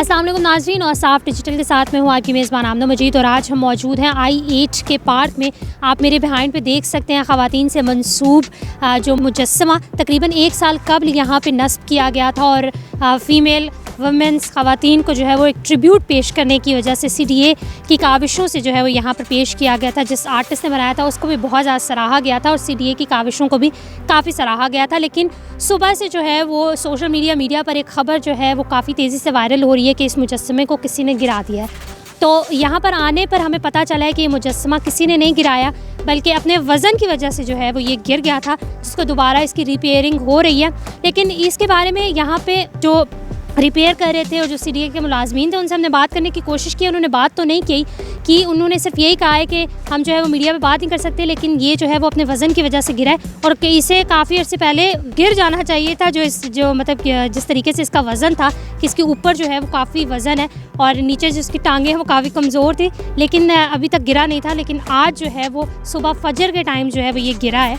अस्सलाम वालेकुम नाज़रीन, और साफ डिजिटल के साथ में हूँ आपकी मेज़बान आमना मजीद। और आज हम मौजूद हैं I8 के पार्क में। आप मेरे बिहाइंड पे देख सकते हैं ख़वातीन से मंसूब जो मुजस्समा तकरीबन 1 साल कबल यहाँ पे नस्ब किया गया था, और फ़ीमेल वमेंस ख़वातीन को जो है वो एक ट्रिब्यूट पेश करने की वजह से CDA की काविशों से जो है वो यहाँ पर पेश किया गया था। जिस आर्टिस्ट ने बनाया था उसको भी बहुत ज़्यादा सराहा गया था और CDA की काविशों को भी काफ़ी सराहा गया था। लेकिन सुबह से जो है वो सोशल मीडिया पर एक ख़बर जो है वो काफ़ी तेज़ी से वायरल हो रही है कि इस मुजस्समे को किसी ने गिरा दिया है। तो यहाँ पर आने पर हमें पता चला है कि ये मुजस्समा किसी ने नहीं गिराया, बल्कि अपने वज़न की वजह से जो है वो ये गिर गया था, जिसको दोबारा इसकी रिपेयरिंग हो रही है। लेकिन इसके बारे में यहाँ पे जो रिपेयर कर रहे थे और जो CDA के मुलाजमीन थे उनसे हमने बात करने की कोशिश की। उन्होंने बात तो नहीं की कि उन्होंने सिर्फ यही कहा है कि हम जो है वो मीडिया में बात नहीं कर सकते, लेकिन ये जो है वो अपने वज़न की वजह से गिरा है और इसे काफ़ी अर्से पहले गिर जाना चाहिए था। जो मतलब जिस तरीके से इसका वज़न था कि इसके ऊपर जो है वो काफ़ी वज़न है और नीचे जो इसकी टांगें हैं वो काफ़ी कमज़ोर थी, लेकिन अभी तक गिरा नहीं था। लेकिन आज जो है वो सुबह फजर के टाइम जो है वो ये गिरा है।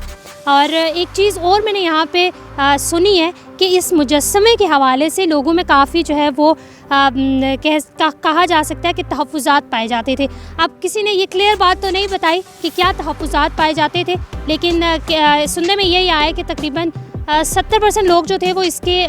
और एक चीज़ और मैंने यहाँ पे सुनी है कि इस मुजस्समे के हवाले से लोगों में काफ़ी जो है वो कहा जा सकता है कि तहफ़्फ़ुज़ात पाए जाते थे। अब किसी ने ये क्लियर बात तो नहीं बताई कि क्या तहफ़्फ़ुज़ात पाए जाते थे, लेकिन सुनने में यही आया कि तकरीबन 70% लोग जो थे वो इसके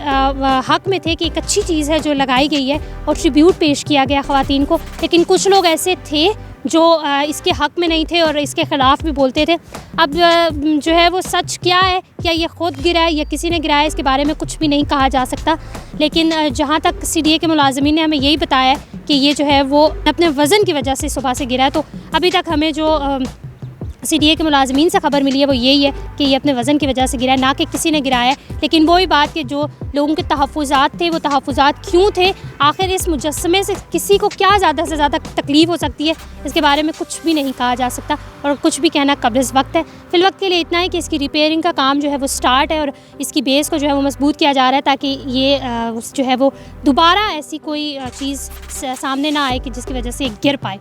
हक़ में थे कि एक अच्छी चीज़ है जो लगाई गई है और ट्रिब्यूट पेश किया गया ख़वातीन को। लेकिन कुछ लोग ऐसे थे जो इसके हक़ में नहीं थे और इसके ख़िलाफ़ भी बोलते थे। अब जो है वो सच क्या है, क्या ये ख़ुद गिरा है या किसी ने गिराया, इसके बारे में कुछ भी नहीं कहा जा सकता। लेकिन जहाँ तक CDA के मुलाज़मीन ने हमें यही बताया है कि ये जो है वो अपने वज़न की वजह से सुबह से गिरा है। तो अभी तक हमें जो CDA के मुलाज़मीन से ख़बर मिली है वो यही है कि ये अपने वज़न की वजह से गिरा है, ना कि किसी ने गिराया है। लेकिन वही बात कि जो लोगों के तहफ़्फ़ुज़ात थे वो तहफ़्फ़ुज़ात क्यों थे, आखिर इस मुजस्समे से किसी को क्या ज़्यादा से ज़्यादा तकलीफ़ हो सकती है, इसके बारे में कुछ भी नहीं कहा जा सकता और कुछ भी कहना कब्ज़ वक्त है। फ़िलवक्त के लिए इतना है कि इसकी रिपेयरिंग का काम जो है वो स्टार्ट है और इसकी बेस को जो है वो मजबूत किया जा रहा है, ताकि ये जो है वो दोबारा ऐसी कोई चीज़ सामने ना आए कि जिसकी वजह से गिर पाए।